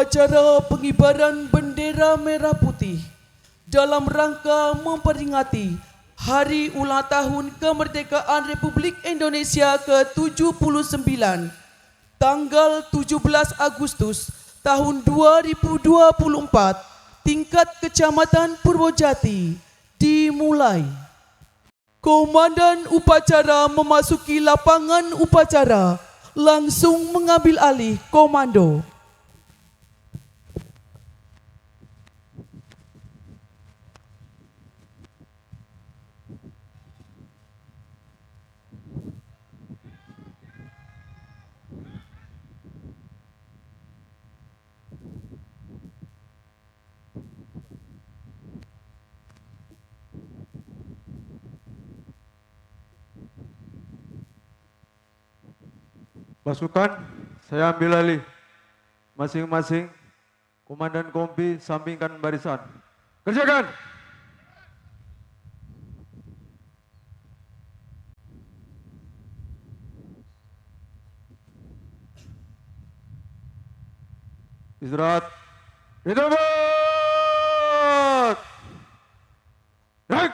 Upacara pengibaran bendera merah putih dalam rangka memperingati Hari Ulang Tahun Kemerdekaan Republik Indonesia ke-79 tanggal 17 Agustus tahun 2024 tingkat Kecamatan Purwojati dimulai. Komandan upacara memasuki lapangan upacara langsung mengambil alih komando. Pasukan, saya ambil alih. Masing-masing komandan kompi sampingkan barisan. Kerjakan! Istirahat. Ditembak! Naik!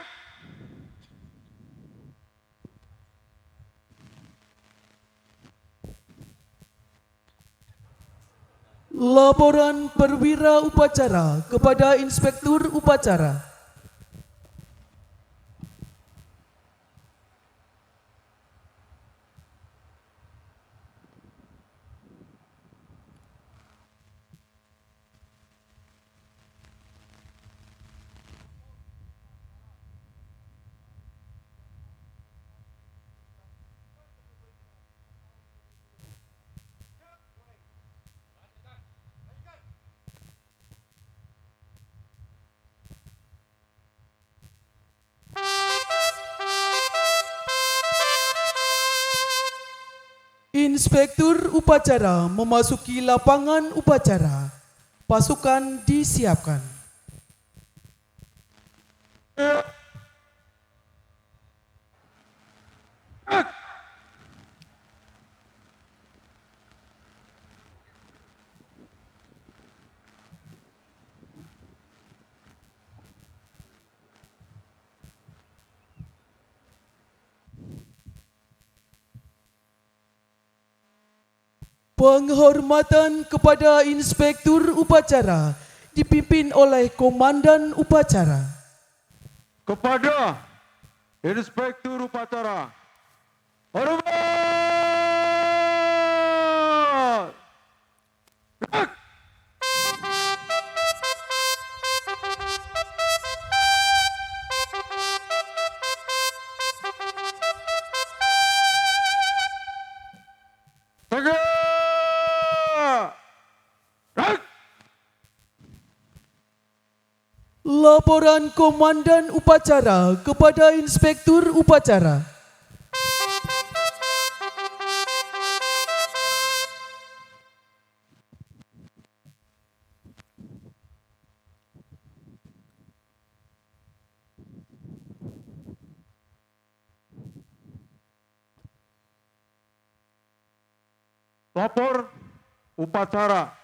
Laporan perwira upacara kepada Inspektur Upacara. Inspektur Upacara memasuki lapangan upacara. Pasukan disiapkan. Penghormatan kepada Inspektur Upacara dipimpin oleh Komandan Upacara. Kepada Inspektur Upacara. Hormat! Naik! Tegak! Naik! Laporan Komandan Upacara kepada Inspektur Upacara. Lapor upacara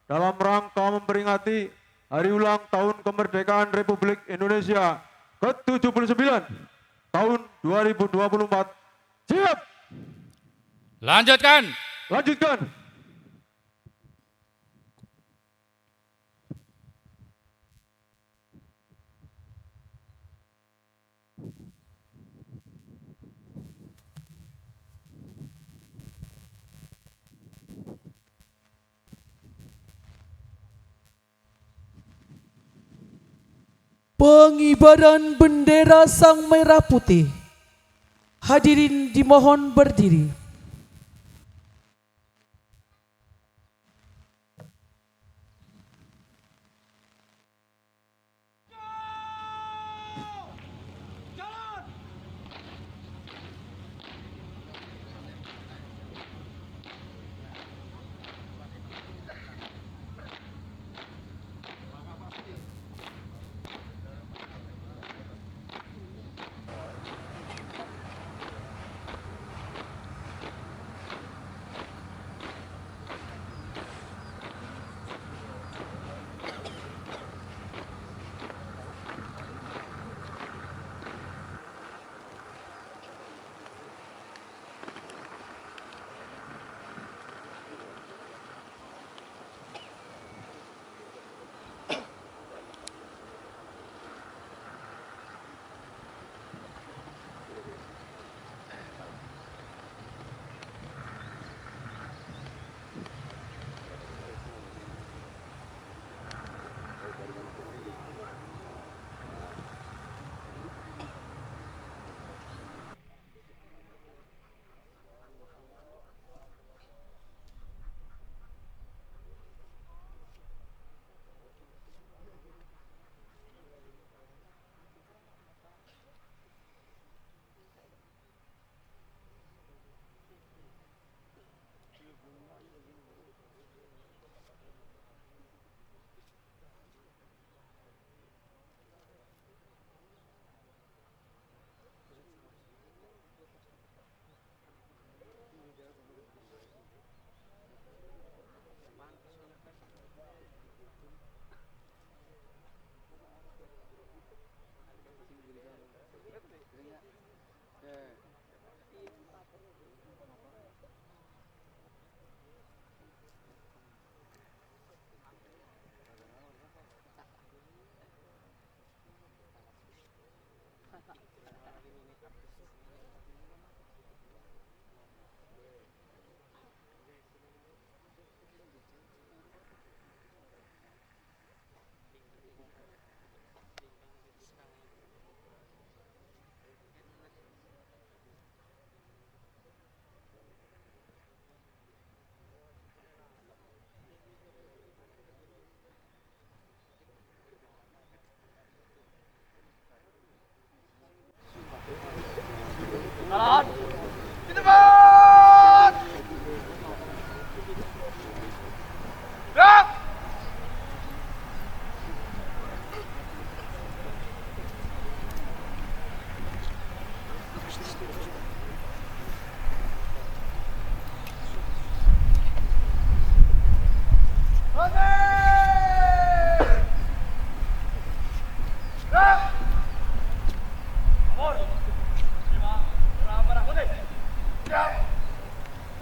dalam rangka memperingati Hari Ulang Tahun Kemerdekaan Republik Indonesia ke-79 tahun 2024. Siap! Lanjutkan. Lanjutkan! Pengibaran bendera Sang Merah Putih. Hadirin dimohon berdiri.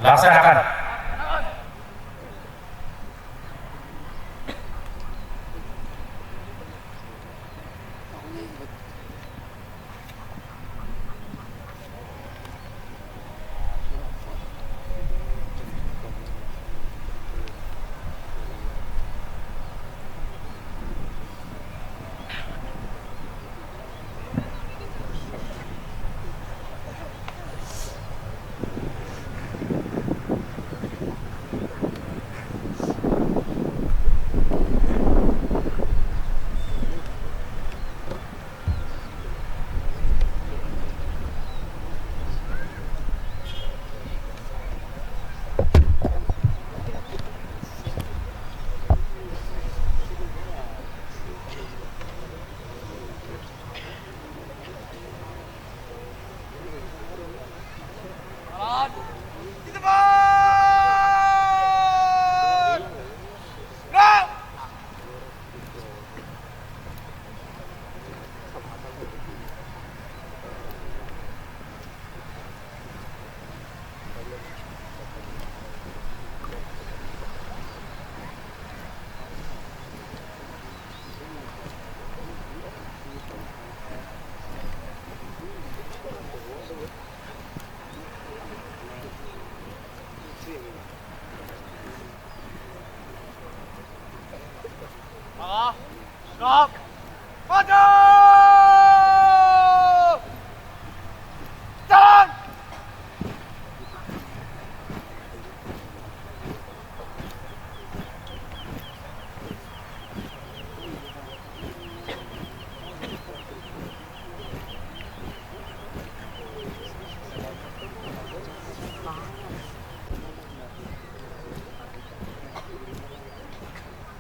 Laksanakan. Stop! Maju! Jalan!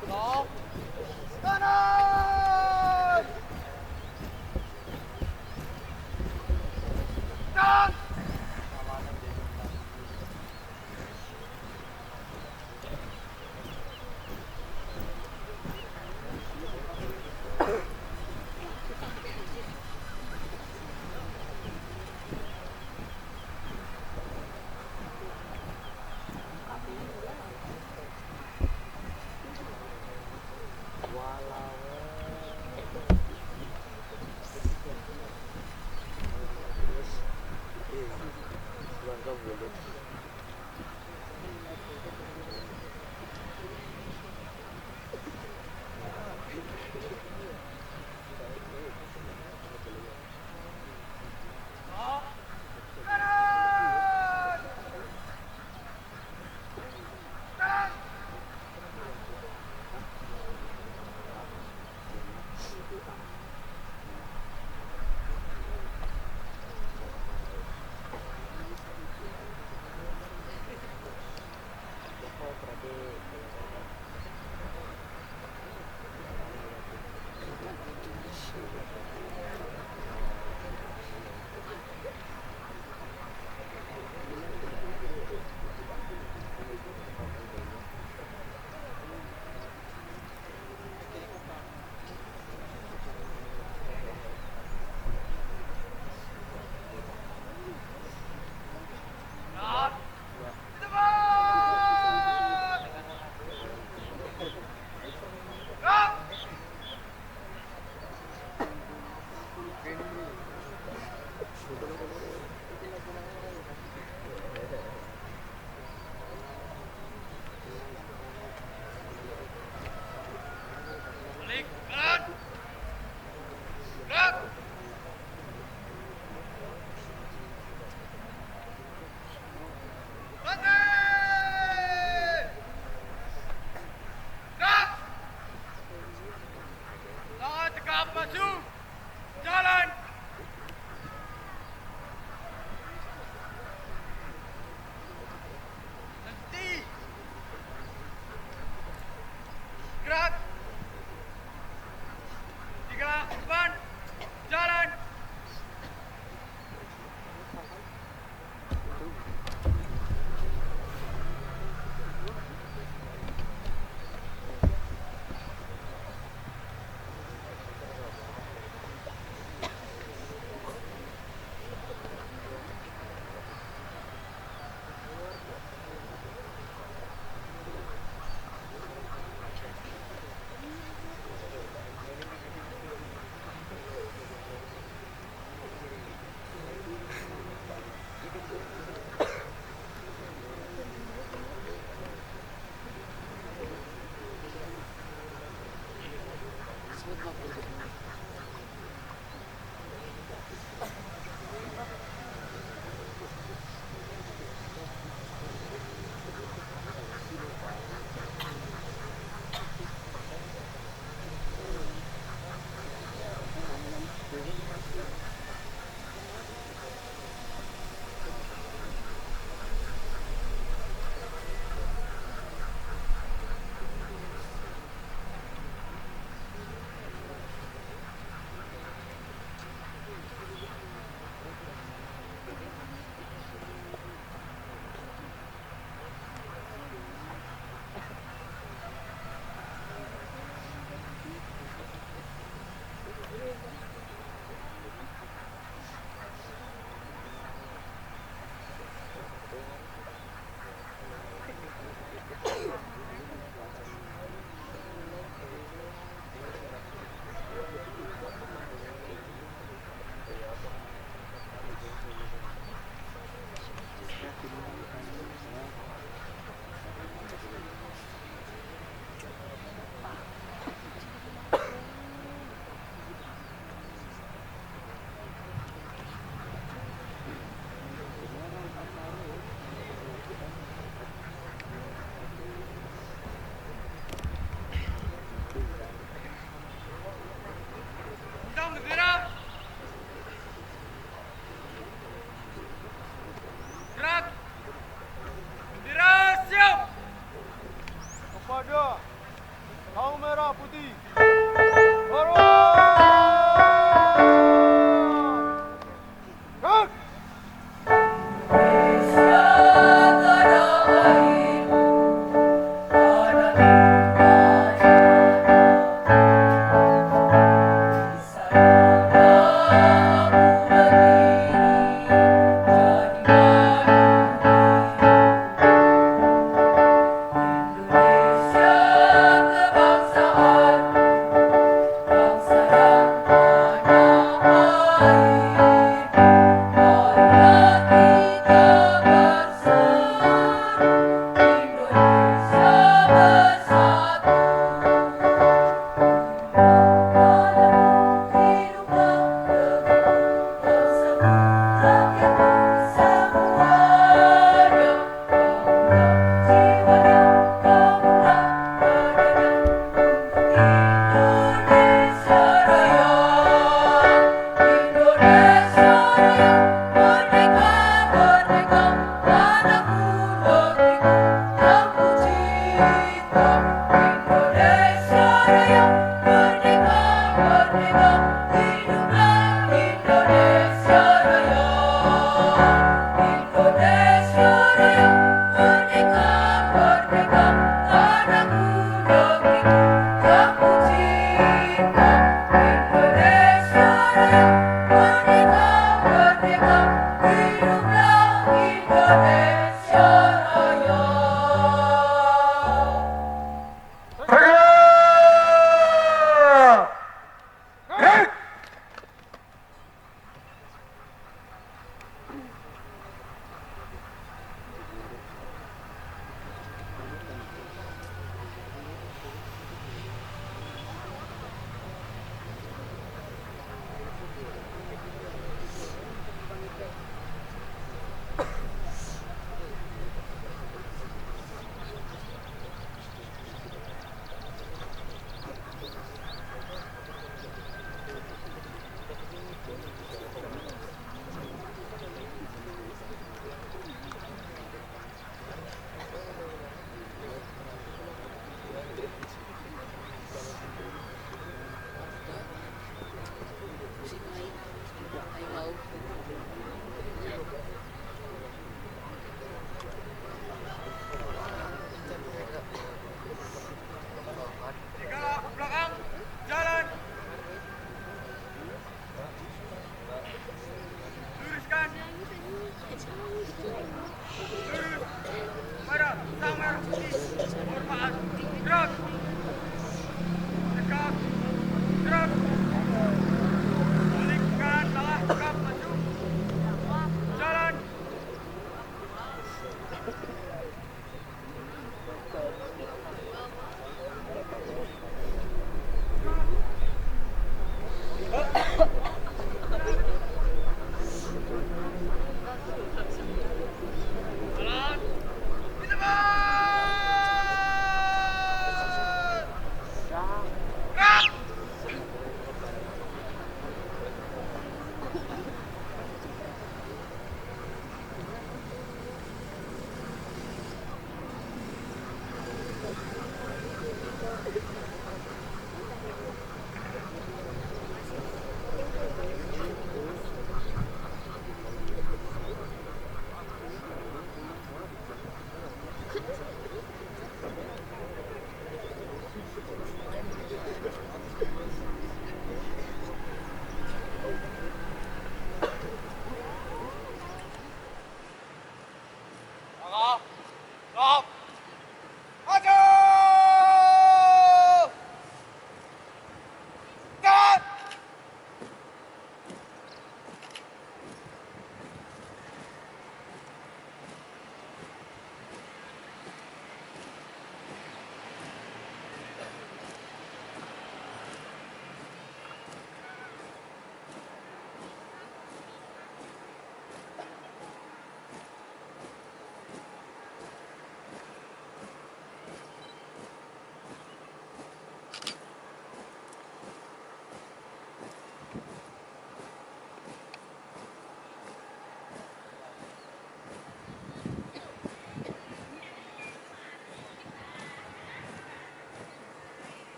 Stop! Kanan!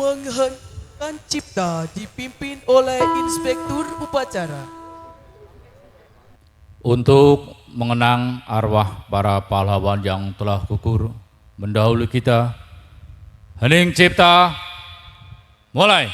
Mengheningkan cipta dipimpin oleh Inspektur Upacara. Untuk mengenang arwah para pahlawan yang telah gugur mendahului kita, hening cipta, mulai.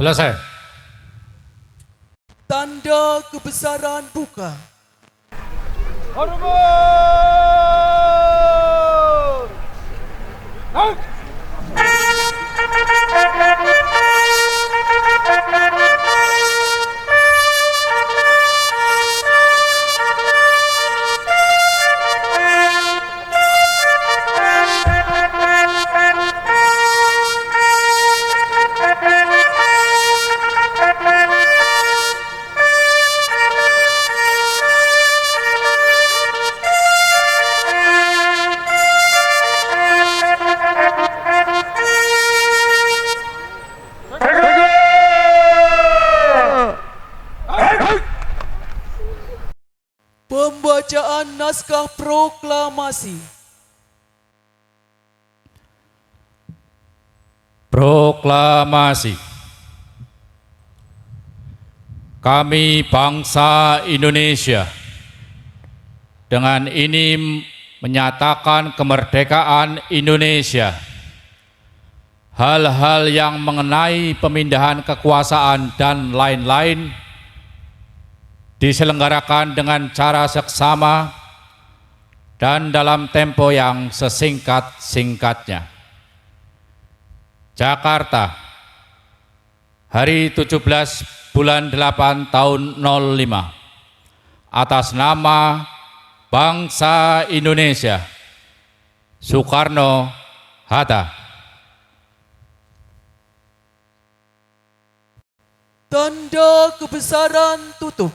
Selesai. Tanda kebesaran buka. Pembacaan naskah proklamasi. Proklamasi. Kami bangsa Indonesia dengan ini menyatakan kemerdekaan Indonesia. Hal-hal yang mengenai pemindahan kekuasaan dan lain-lain diselenggarakan dengan cara seksama dan dalam tempo yang sesingkat-singkatnya. Jakarta, hari 17 bulan 8 tahun 05, atas nama bangsa Indonesia, Soekarno-Hatta. Tanda kebesaran tutup.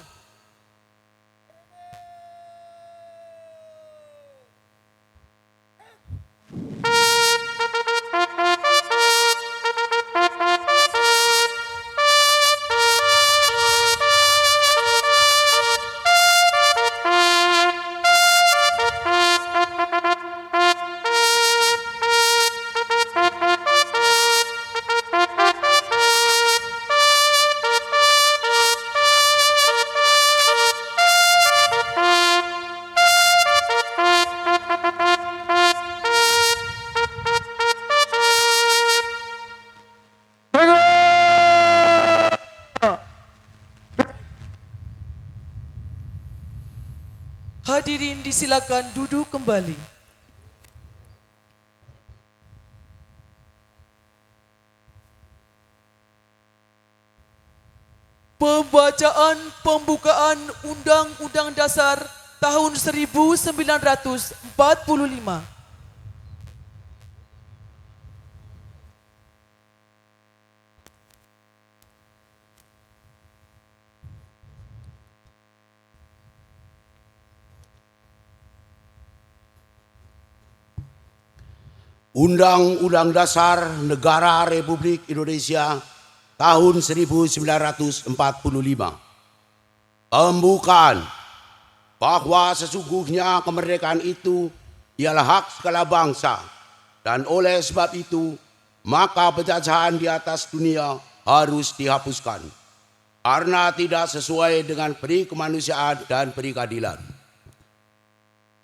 Hadirin disilakan duduk kembali. Pembacaan pembukaan Undang-Undang Dasar tahun 1945. Undang-Undang Dasar Negara Republik Indonesia tahun 1945. Pembukaan bahwa sesungguhnya kemerdekaan itu ialah hak segala bangsa, dan oleh sebab itu maka penjajahan di atas dunia harus dihapuskan karena tidak sesuai dengan peri kemanusiaan dan peri keadilan.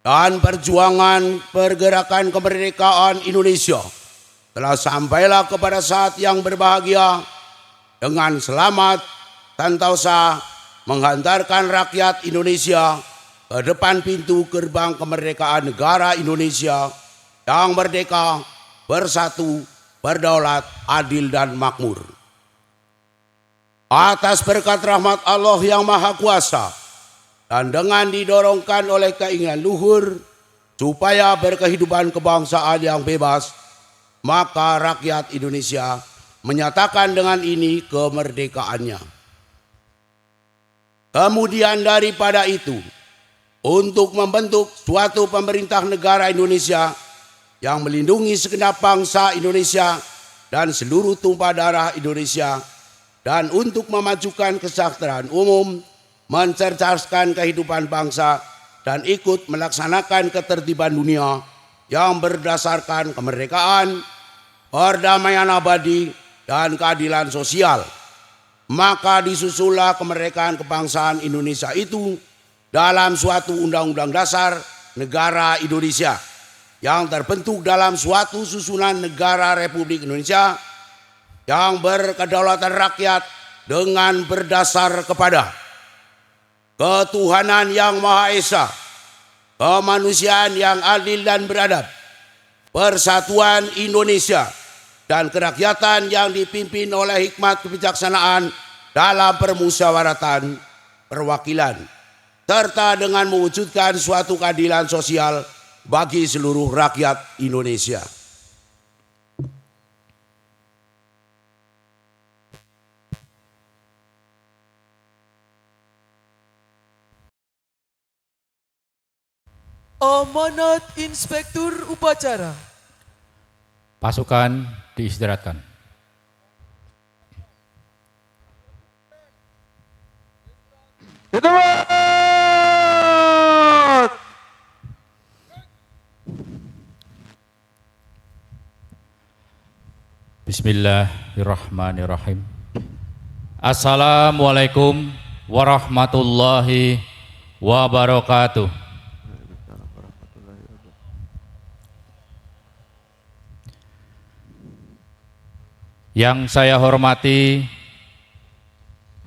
Dan perjuangan pergerakan kemerdekaan Indonesia telah sampailah kepada saat yang berbahagia dengan selamat sentosa menghantarkan rakyat Indonesia ke depan pintu gerbang kemerdekaan negara Indonesia yang merdeka, bersatu, berdaulat, adil dan makmur. Atas berkat rahmat Allah yang Maha Kuasa dan dengan didorongkan oleh keinginan luhur supaya berkehidupan kebangsaan yang bebas, maka rakyat Indonesia menyatakan dengan ini kemerdekaannya. Kemudian daripada itu, untuk membentuk suatu pemerintah negara Indonesia yang melindungi segenap bangsa Indonesia dan seluruh tumpah darah Indonesia, dan untuk memajukan kesejahteraan umum, mencerdaskan kehidupan bangsa, dan ikut melaksanakan ketertiban dunia yang berdasarkan kemerdekaan, perdamaian abadi, dan keadilan sosial. Maka disusullah kemerdekaan kebangsaan Indonesia itu dalam suatu undang-undang dasar negara Indonesia yang terbentuk dalam suatu susunan negara Republik Indonesia yang berkedaulatan rakyat dengan berdasar kepada ketuhanan yang Maha Esa, kemanusiaan yang adil dan beradab, persatuan Indonesia, dan kerakyatan yang dipimpin oleh hikmat kebijaksanaan dalam permusyawaratan perwakilan, serta dengan mewujudkan suatu keadilan sosial bagi seluruh rakyat Indonesia. Amanat Inspektur Upacara. Pasukan diistirahatkan. Istirahat! Bismillahirrahmanirrahim. Assalamualaikum warahmatullahi wabarakatuh. Yang saya hormati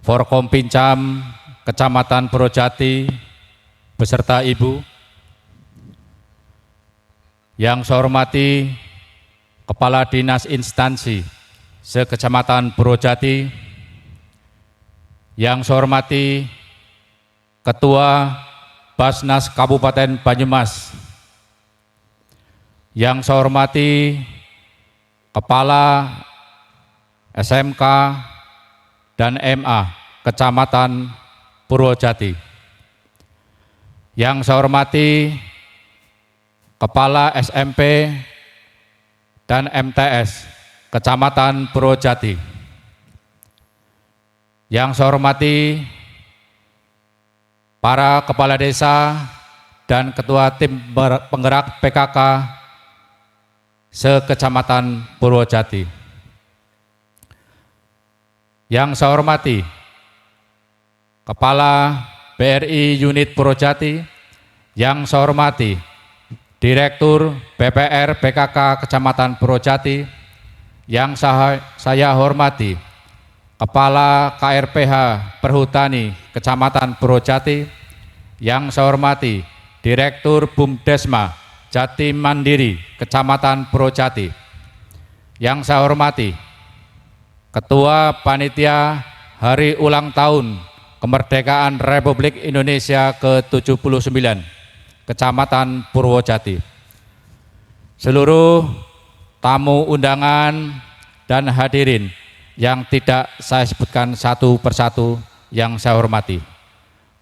Forkompinjam Kecamatan Purwojati beserta Ibu. Yang saya hormati Kepala Dinas Instansi se-Kecamatan Purwojati. Yang saya hormati Ketua Basnas Kabupaten Banyumas. Yang saya hormati Kepala SMK dan MA Kecamatan Purwojati. Yang saya hormati Kepala SMP dan MTS Kecamatan Purwojati. Yang saya hormati para kepala desa dan ketua tim penggerak PKK se-Kecamatan Purwojati. Yang saya hormati Kepala BRI Unit Purwojati. Yang saya hormati Direktur BPR PKK Kecamatan Purwojati. Yang saya hormati Kepala KRPH Perhutani Kecamatan Purwojati. Yang saya hormati Direktur Bumdesma Jatim Mandiri Kecamatan Purwojati. Yang saya hormati Ketua Panitia Hari Ulang Tahun Kemerdekaan Republik Indonesia ke-79 Kecamatan Purwojati. Seluruh tamu undangan dan hadirin yang tidak saya sebutkan satu persatu yang saya hormati.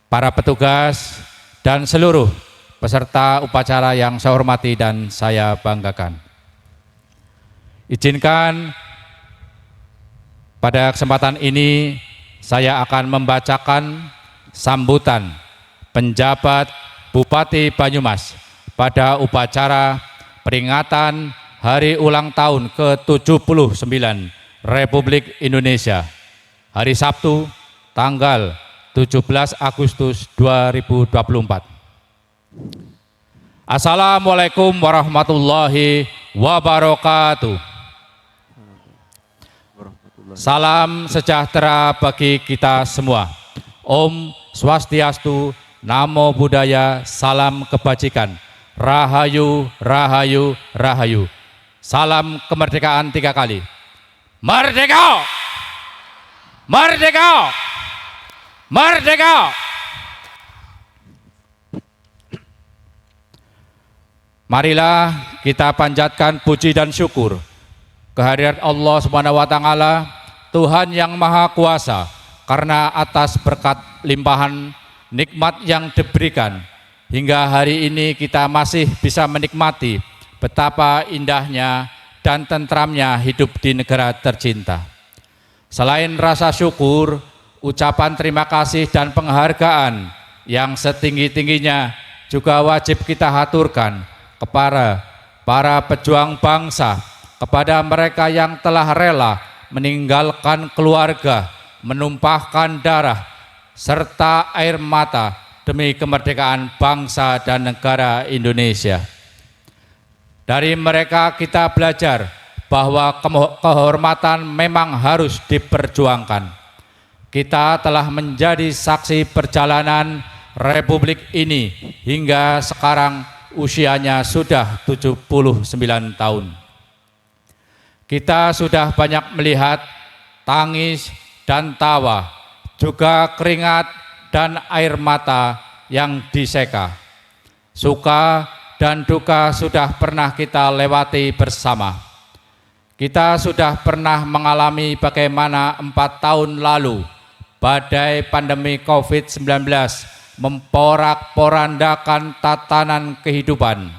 Para petugas dan seluruh peserta upacara yang saya hormati dan saya banggakan. Izinkan pada kesempatan ini saya akan membacakan sambutan penjabat Bupati Banyumas pada upacara peringatan Hari Ulang Tahun ke-79 Republik Indonesia hari Sabtu tanggal 17 Agustus 2024. Assalamualaikum warahmatullahi wabarakatuh. Salam sejahtera bagi kita semua. Om Swastiastu, Namo Buddhaya, salam kebajikan. Rahayu, Rahayu, Rahayu. Salam kemerdekaan 3 kali. Merdeka! Merdeka! Merdeka! Marilah kita panjatkan puji dan syukur kehadirat Allah Subhanahu wa taala, Tuhan yang Maha Kuasa, karena atas berkat limpahan nikmat yang diberikan hingga hari ini kita masih bisa menikmati betapa indahnya dan tentramnya hidup di negara tercinta. Selain rasa syukur, ucapan terima kasih dan penghargaan yang setinggi-tingginya juga wajib kita haturkan kepada para pejuang bangsa, kepada mereka yang telah rela meninggalkan keluarga, menumpahkan darah serta air mata demi kemerdekaan bangsa dan negara Indonesia. Dari mereka kita belajar bahwa kehormatan memang harus diperjuangkan. Kita telah menjadi saksi perjalanan Republik ini hingga sekarang usianya sudah 79 tahun. Kita sudah banyak melihat tangis dan tawa, juga keringat dan air mata yang diseka. Suka dan duka sudah pernah kita lewati bersama. Kita sudah pernah mengalami bagaimana 4 tahun lalu badai pandemi COVID-19 memporak-porandakan tatanan kehidupan.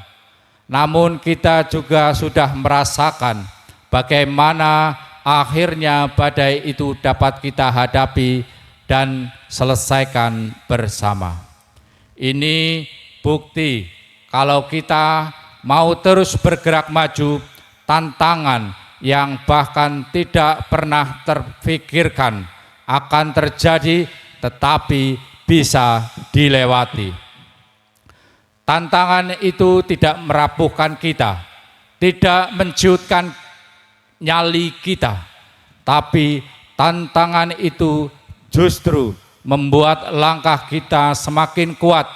Namun kita juga sudah merasakan bagaimana akhirnya badai itu dapat kita hadapi dan selesaikan bersama. Ini bukti kalau kita mau terus bergerak maju, tantangan yang bahkan tidak pernah terfikirkan akan terjadi tetapi bisa dilewati. Tantangan itu tidak merapuhkan kita, tidak menciutkan nyali kita, tapi tantangan itu justru membuat langkah kita semakin kuat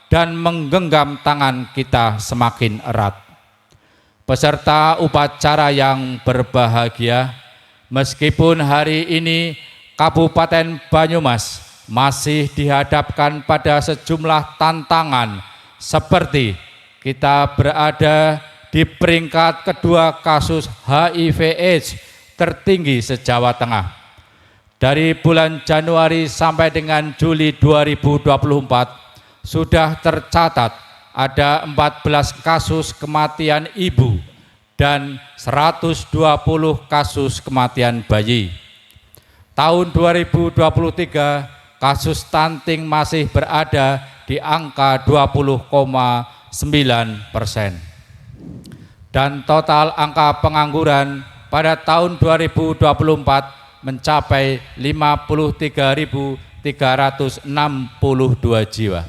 dan menggenggam tangan kita semakin erat. Peserta upacara yang berbahagia, meskipun hari ini Kabupaten Banyumas masih dihadapkan pada sejumlah tantangan seperti kita berada di peringkat kedua kasus HIV/AIDS tertinggi se-Jawa Tengah. Dari bulan Januari sampai dengan Juli 2024 sudah tercatat ada 14 kasus kematian ibu dan 120 kasus kematian bayi. Tahun 2023 kasus stunting masih berada di angka 20,9%. Dan total angka pengangguran pada tahun 2024 mencapai 53.362 jiwa.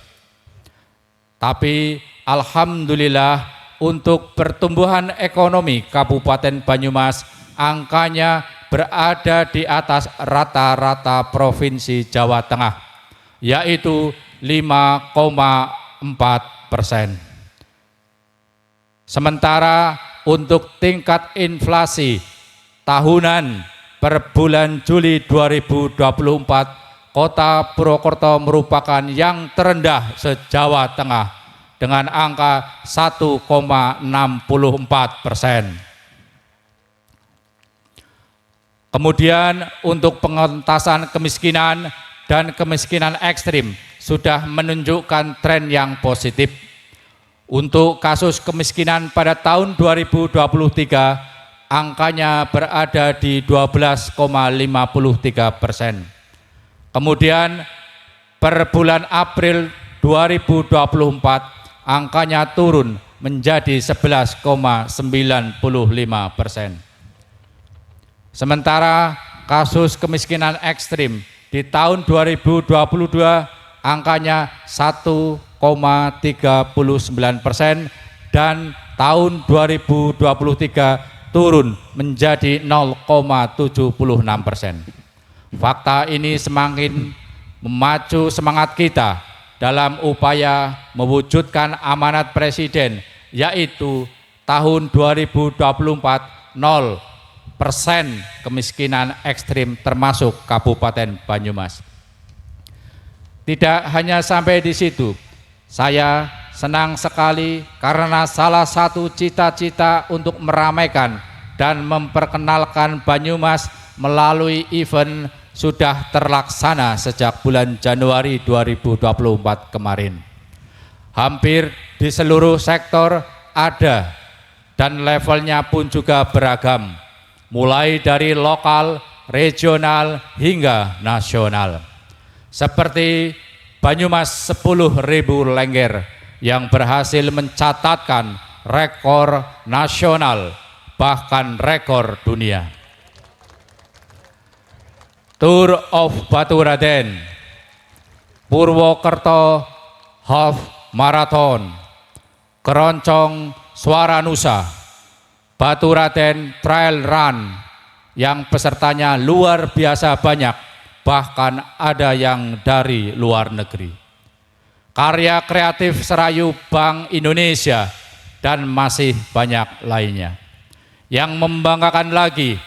Tapi alhamdulillah untuk pertumbuhan ekonomi Kabupaten Banyumas angkanya berada di atas rata-rata Provinsi Jawa Tengah, yaitu 5,4%. Sementara untuk tingkat inflasi tahunan per bulan Juli 2024, Kota Purwokerto merupakan yang terendah se-Jawa Tengah dengan angka 1,64%. Kemudian untuk pengentasan kemiskinan dan kemiskinan ekstrim sudah menunjukkan tren yang positif. Untuk kasus kemiskinan pada tahun 2023, angkanya berada di 12,53%. Kemudian per bulan April 2024 angkanya turun menjadi 11,95%. Sementara kasus kemiskinan ekstrim di tahun 2022 angkanya 1,39% dan tahun 2023 turun menjadi 0,76%. Fakta ini semakin memacu semangat kita dalam upaya mewujudkan amanat Presiden, yaitu tahun 2024 0% kemiskinan ekstrim termasuk Kabupaten Banyumas. Tidak hanya sampai di situ, saya senang sekali karena salah satu cita-cita untuk meramaikan dan memperkenalkan Banyumas melalui event sudah terlaksana sejak bulan Januari 2024 kemarin. Hampir di seluruh sektor ada dan levelnya pun juga beragam, mulai dari lokal, regional hingga nasional. Seperti Banyumas 10.000 lengger yang berhasil mencatatkan rekor nasional bahkan rekor dunia. Tour of Baturaden, Purwokerto Half Marathon, Keroncong Suara Nusa, Baturaden Trail Run yang pesertanya luar biasa banyak, bahkan ada yang dari luar negeri. Karya kreatif Serayu Bank Indonesia dan masih banyak lainnya. Yang membanggakan lagi,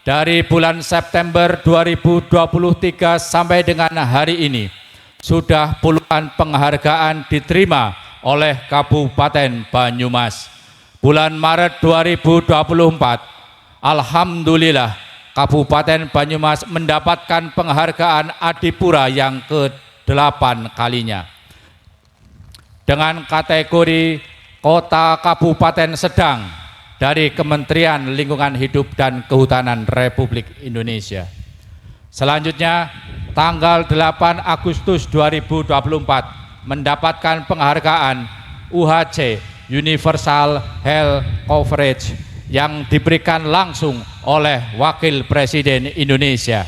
dari bulan September 2023 sampai dengan hari ini, sudah puluhan penghargaan diterima oleh Kabupaten Banyumas. Bulan Maret 2024, alhamdulillah Kabupaten Banyumas mendapatkan penghargaan Adipura yang ke-8 kalinya. Dengan kategori Kota Kabupaten Sedang dari Kementerian Lingkungan Hidup dan Kehutanan Republik Indonesia. Selanjutnya, tanggal 8 Agustus 2024 mendapatkan penghargaan UHC Universal Health Coverage yang diberikan langsung oleh Wakil Presiden Indonesia.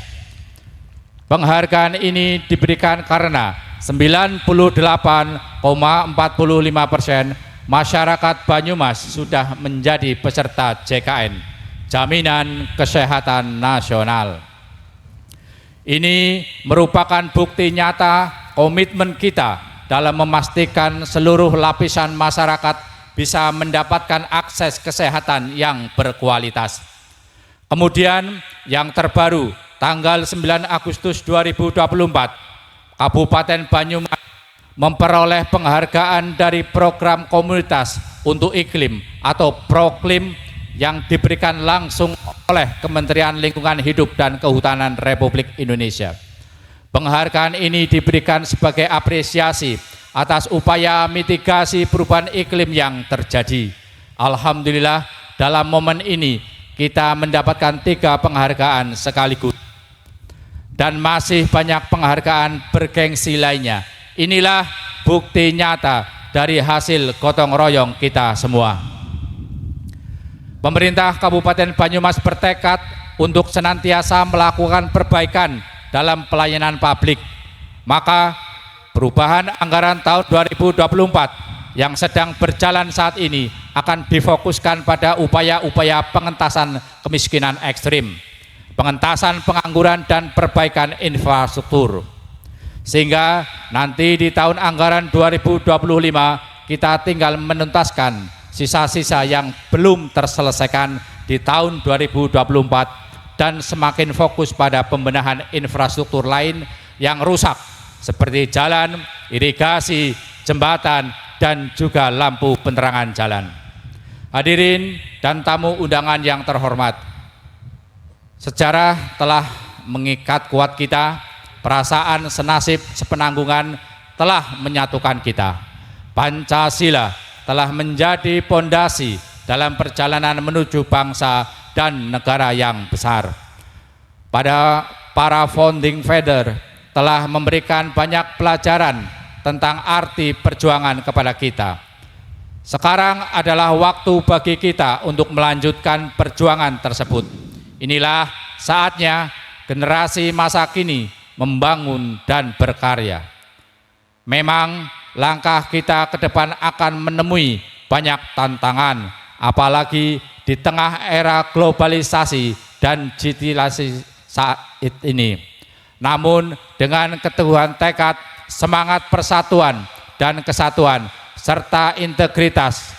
Penghargaan ini diberikan karena 98,45% masyarakat Banyumas sudah menjadi peserta JKN, Jaminan Kesehatan Nasional. Ini merupakan bukti nyata komitmen kita dalam memastikan seluruh lapisan masyarakat bisa mendapatkan akses kesehatan yang berkualitas. Kemudian yang terbaru, tanggal 9 Agustus 2024, Kabupaten Banyumas memperoleh penghargaan dari program komunitas untuk iklim atau Proklim yang diberikan langsung oleh Kementerian Lingkungan Hidup dan Kehutanan Republik Indonesia. Penghargaan ini diberikan sebagai apresiasi atas upaya mitigasi perubahan iklim yang terjadi. Alhamdulillah, dalam momen ini kita mendapatkan 3 penghargaan sekaligus dan masih banyak penghargaan bergengsi lainnya. Inilah bukti nyata dari hasil gotong royong kita semua. Pemerintah Kabupaten Banyumas bertekad untuk senantiasa melakukan perbaikan dalam pelayanan publik. Maka perubahan anggaran tahun 2024 yang sedang berjalan saat ini akan difokuskan pada upaya-upaya pengentasan kemiskinan ekstrim, pengentasan pengangguran dan perbaikan infrastruktur. Sehingga nanti di tahun anggaran 2025 kita tinggal menuntaskan sisa-sisa yang belum terselesaikan di tahun 2024 dan semakin fokus pada pembenahan infrastruktur lain yang rusak seperti jalan, irigasi, jembatan, dan juga lampu penerangan jalan. Hadirin dan tamu undangan yang terhormat, sejarah telah mengikat kuat kita. Perasaan senasib sepenanggungan telah menyatukan kita. Pancasila telah menjadi pondasi dalam perjalanan menuju bangsa dan negara yang besar. Para founding father telah memberikan banyak pelajaran tentang arti perjuangan kepada kita. Sekarang adalah waktu bagi kita untuk melanjutkan perjuangan tersebut. Inilah saatnya generasi masa kini membangun dan berkarya. Memang langkah kita ke depan akan menemui banyak tantangan, apalagi di tengah era globalisasi dan digitalisasi saat ini. Namun dengan keteguhan tekad, semangat persatuan dan kesatuan, serta integritas,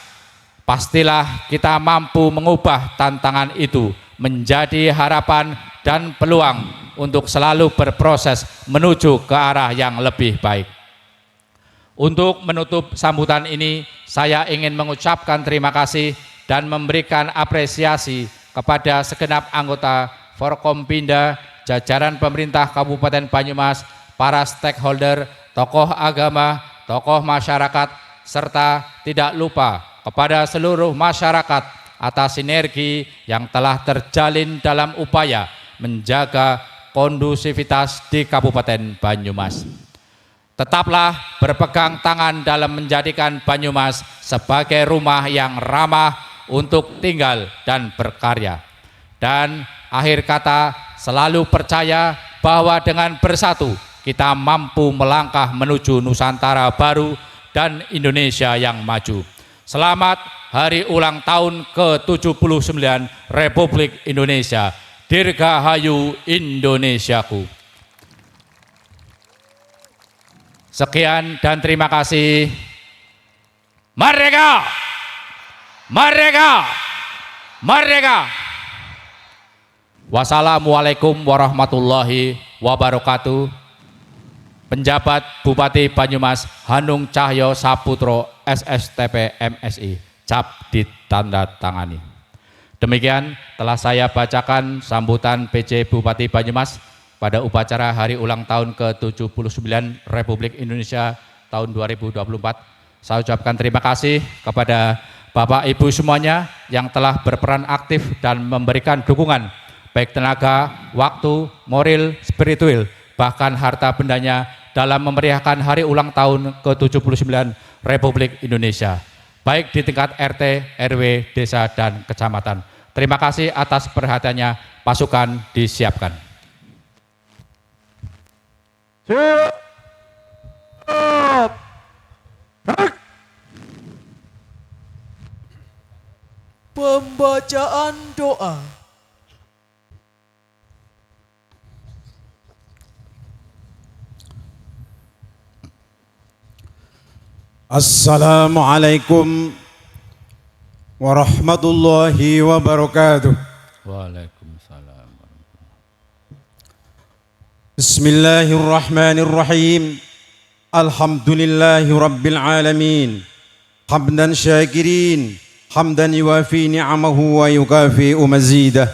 pastilah kita mampu mengubah tantangan itu menjadi harapan dan peluang untuk selalu berproses menuju ke arah yang lebih baik. Untuk menutup sambutan ini, saya ingin mengucapkan terima kasih dan memberikan apresiasi kepada segenap anggota Forkompinda, jajaran pemerintah Kabupaten Banyumas, para stakeholder, tokoh agama, tokoh masyarakat, serta tidak lupa kepada seluruh masyarakat atas sinergi yang telah terjalin dalam upaya menjaga kondusivitas di Kabupaten Banyumas. Tetaplah berpegang tangan dalam menjadikan Banyumas sebagai rumah yang ramah untuk tinggal dan berkarya. Dan akhir kata, selalu percaya bahwa dengan bersatu kita mampu melangkah menuju Nusantara baru dan Indonesia yang maju. Selamat Hari Ulang Tahun ke-79 Republik Indonesia. Dirgahayu Indonesiaku. Sekian dan terima kasih. Merdeka! Merdeka! Merdeka! Wassalamualaikum warahmatullahi wabarakatuh. Penjabat Bupati Banyumas Hanung Cahyo Saputro SSTP MSI, cap ditandatangani. Demikian telah saya bacakan sambutan PJ Bupati Banyumas pada upacara Hari Ulang Tahun ke-79 Republik Indonesia tahun 2024. Saya ucapkan terima kasih kepada Bapak Ibu semuanya yang telah berperan aktif dan memberikan dukungan baik tenaga, waktu, moral, spiritual, bahkan harta bendanya dalam memeriahkan Hari Ulang Tahun ke-79 Republik Indonesia, baik di tingkat RT, RW, desa, dan kecamatan. Terima kasih atas perhatiannya. Pasukan disiapkan. Siap. Pembacaan doa. Assalamualaikum warahmatullahi wabarakatuh. Waalaikumsalam. Bismillahirrahmanirrahim. Alhamdulillahi rabbil alamin. Hamdan syakirin, hamdan yuwafi ni'amahu wa yukafi'u mazidah.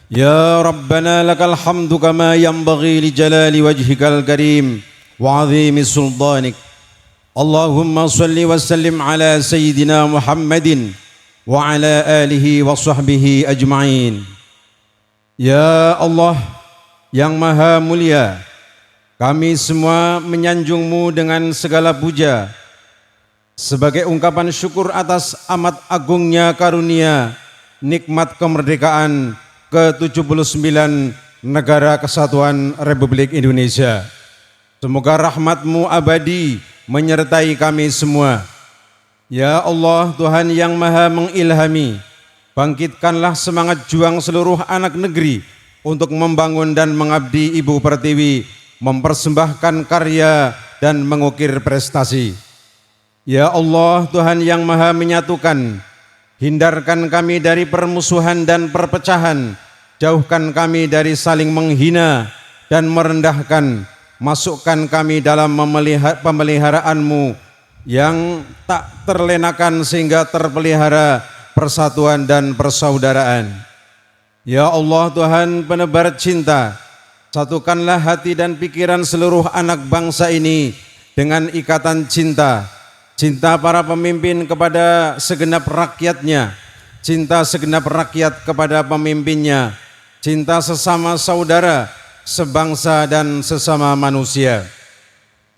Ya Rabbana lakal hamdu kama yanbaghi li jalali wajhikal karim wa 'azimi sultanik. Allahumma salli wa sallim ala Sayyidina Muhammadin wa ala alihi wa sahbihi ajma'in. Ya Allah yang maha mulia, kami semua menyanjung-Mu dengan segala puja sebagai ungkapan syukur atas amat agungnya karunia nikmat kemerdekaan ke-79 Negara Kesatuan Republik Indonesia. Semoga rahmat-Mu abadi menyertai kami semua. Ya Allah, Tuhan yang maha mengilhami, bangkitkanlah semangat juang seluruh anak negeri untuk membangun dan mengabdi Ibu Pertiwi, mempersembahkan karya dan mengukir prestasi. Ya Allah, Tuhan yang maha menyatukan, hindarkan kami dari permusuhan dan perpecahan, jauhkan kami dari saling menghina dan merendahkan. Masukkan kami dalam pemeliharaan-Mu yang tak terlenakan sehingga terpelihara persatuan dan persaudaraan. Ya Allah, Tuhan penebar cinta, satukanlah hati dan pikiran seluruh anak bangsa ini dengan ikatan cinta. Cinta para pemimpin kepada segenap rakyatnya, cinta segenap rakyat kepada pemimpinnya, cinta sesama saudara, sebangsa dan sesama manusia.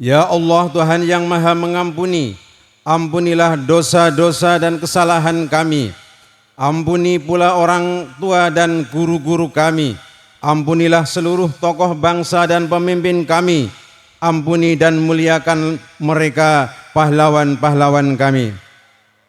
Ya Allah Tuhan yang maha mengampuni, ampunilah dosa-dosa dan kesalahan kami. Ampuni pula orang tua dan guru-guru kami. Ampunilah seluruh tokoh bangsa dan pemimpin kami. Ampuni dan muliakan mereka, pahlawan-pahlawan kami.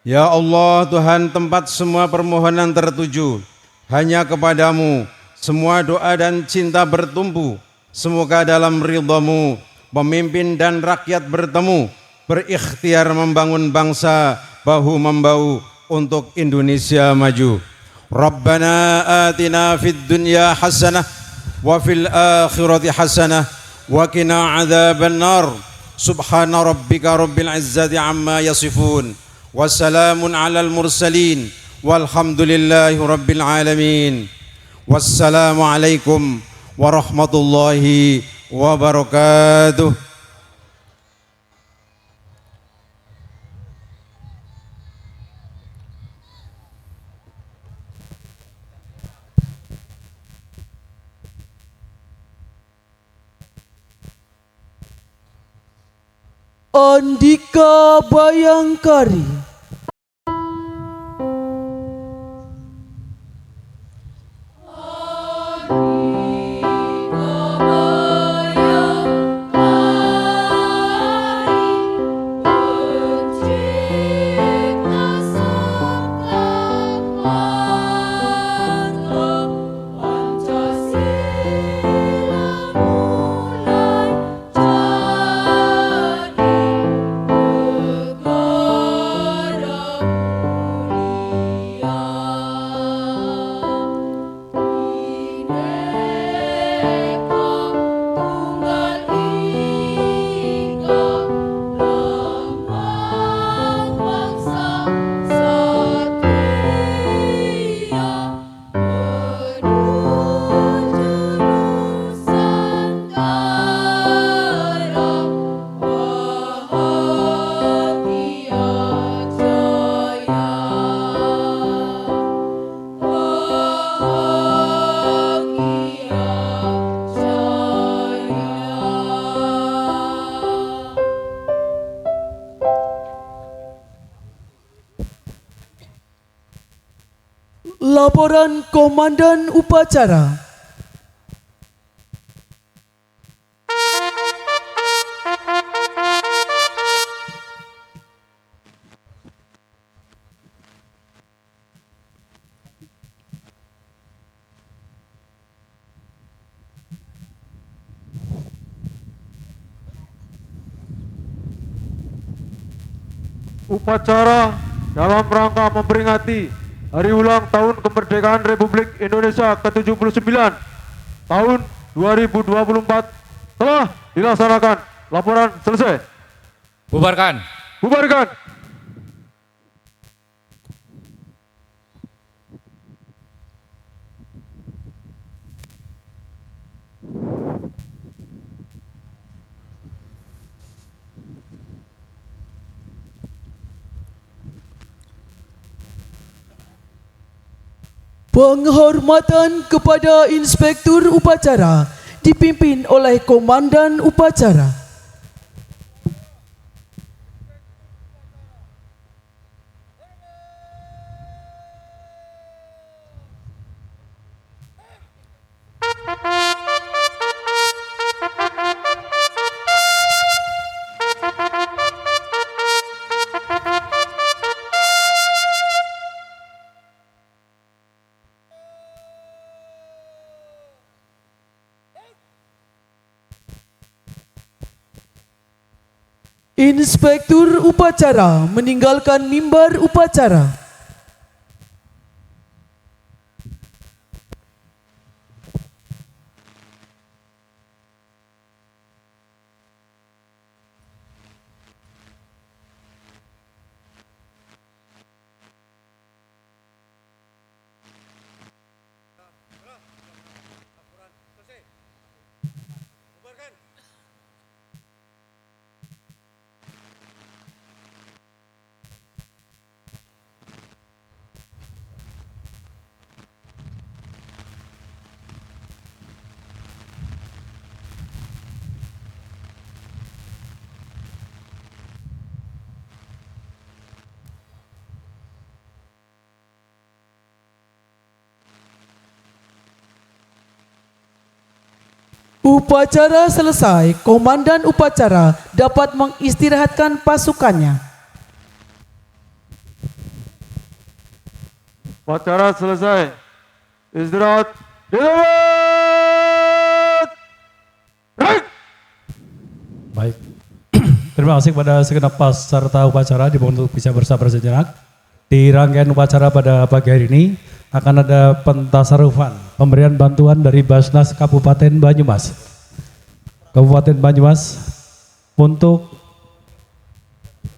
Ya Allah Tuhan, tempat semua permohonan tertuju hanya kepadamu. Semua doa dan cinta bertumpu. Semoga dalam ridha-Mu pemimpin dan rakyat bertemu, berikhtiar membangun bangsa bahu-membahu untuk Indonesia maju. Rabbana atina fid dunya hasanah wa fil akhirati hasanah wa qina adzaban nar. Subhana rabbika rabbil izzati amma yasifun. Wassalamun alal mursalin walhamdulillahi rabbil alamin. Wassalamualaikum warahmatullahi wabarakatuh. Andika Bayangkari. Laporan Komandan Upacara. Upacara dalam rangka memperingati Hari Ulang Tahun Kemerdekaan Republik Indonesia ke-79 tahun 2024 telah dilaksanakan. Laporan selesai. Bubarkan. Bubarkan. Penghormatan kepada Inspektur Upacara dipimpin oleh Komandan Upacara. Inspektur Upacara meninggalkan mimbar upacara. Upacara selesai, komandan upacara dapat mengistirahatkan pasukannya. Upacara selesai. Istirahat. Di tempat. Break. Baik. Terima kasih kepada segenap peserta upacara dimohon untuk bisa bersabar sejenak. Di rangkaian upacara pada pagi hari ini akan ada pentasarufan pemberian bantuan dari Basnas Kabupaten Banyumas. Kabupaten Banyumas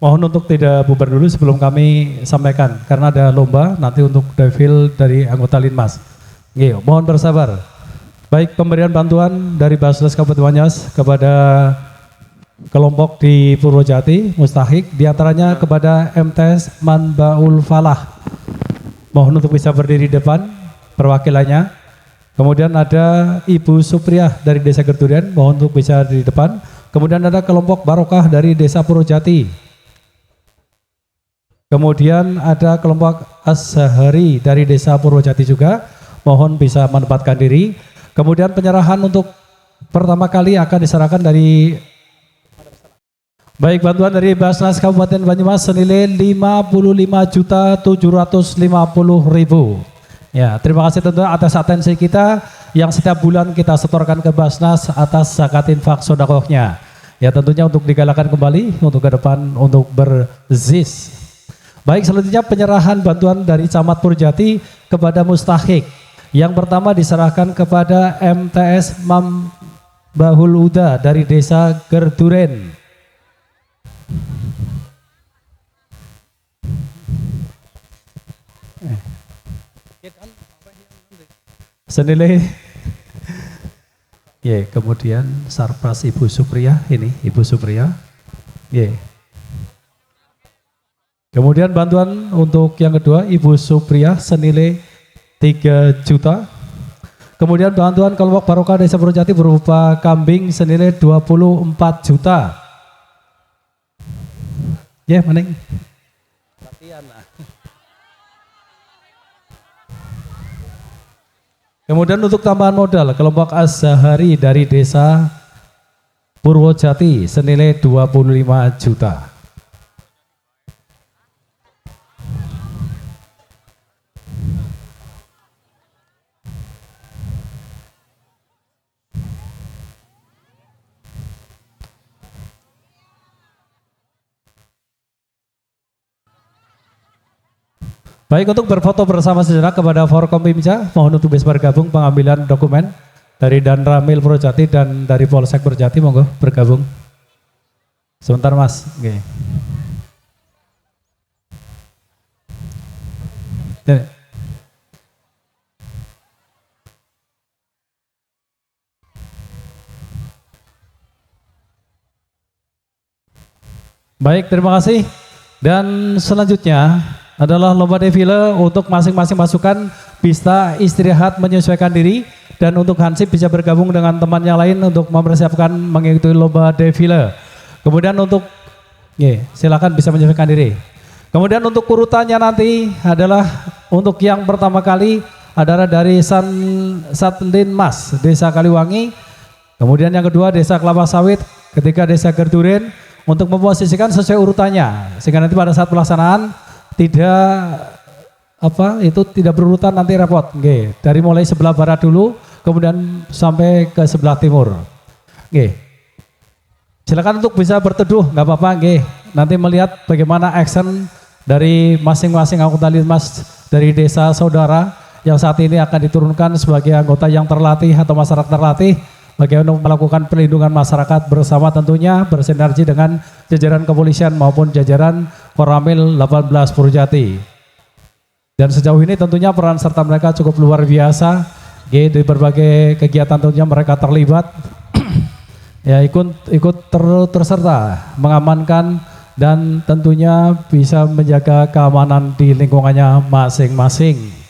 mohon untuk tidak bubar dulu sebelum kami sampaikan karena ada lomba nanti untuk defil dari anggota Linmas. Nggih, mohon bersabar. Baik, pemberian bantuan dari Basnas Kabupaten Banyumas kepada kelompok di Purwojati, Mustahik, diantaranya kepada MTS Manbaul Falah. Mohon untuk bisa berdiri di depan perwakilannya. Kemudian ada Ibu Supriyah dari Desa Gerduren, mohon untuk bisa di depan. Kemudian ada kelompok Barokah dari Desa Purwojati. Kemudian ada kelompok As-Sahari dari Desa Purwojati juga, mohon bisa menempatkan diri. Kemudian penyerahan untuk pertama kali akan diserahkan dari baik bantuan dari Basnas Kabupaten Banyumas senilai 55.750.000. Ya, terima kasih tentunya atas atensi kita yang setiap bulan kita setorkan ke Basnas atas zakat infak sedekahnya. Ya, tentunya untuk digalakan kembali untuk ke depan untuk berzis. Baik, selanjutnya penyerahan bantuan dari Camat Purwojati kepada Mustahik. Yang pertama diserahkan kepada MTS Mambahul Uda dari Desa Gerduren. Senilai kemudian Sarpras Ibu Supriyah, ini Ibu Supriyah. Kemudian bantuan untuk yang kedua Ibu Supriyah senilai 3 juta. Kemudian bantuan kelompok Barokah Desa Purwojati berupa kambing senilai 24 juta. Maning. Kemudian untuk tambahan modal kelompok Az-Zahari dari Desa Purwojati senilai 25 juta. Baik, untuk berfoto bersama sejenak kepada Forkompimda, mohon untuk bisa bergabung pengambilan dokumen dari Danramil Purwojati dan dari Polsek Purwojati, monggo bergabung. Sebentar Mas. Oke. Baik, terima kasih. Dan selanjutnya adalah lomba defile untuk masing-masing pasukan bisa istirahat menyesuaikan diri dan untuk Hansip bisa bergabung dengan temannya lain untuk mempersiapkan mengikuti lomba defile. Kemudian untuk silakan bisa menyesuaikan diri. Kemudian untuk urutannya nanti adalah untuk yang pertama kali adalah dari Satlen Mas Desa Kaliwangi. Kemudian yang kedua Desa Kelapa Sawit, ketiga Desa Gerduren untuk memposisikan sesuai urutannya sehingga nanti pada saat pelaksanaan tidak berurutan nanti repot. Dari mulai sebelah barat dulu kemudian sampai ke sebelah timur. Silakan untuk bisa berteduh, nggak apa-apa. Nanti melihat bagaimana action dari masing-masing anggota Linmas dari desa saudara yang saat ini akan diturunkan sebagai anggota yang terlatih atau masyarakat terlatih bagaimana melakukan perlindungan masyarakat bersama tentunya bersinergi dengan jajaran kepolisian maupun jajaran Koramil 18 Purwojati. Dan sejauh ini tentunya peran serta mereka cukup luar biasa. Di berbagai kegiatan tentunya mereka terlibat. ikut terserta mengamankan dan tentunya bisa menjaga keamanan di lingkungannya masing-masing.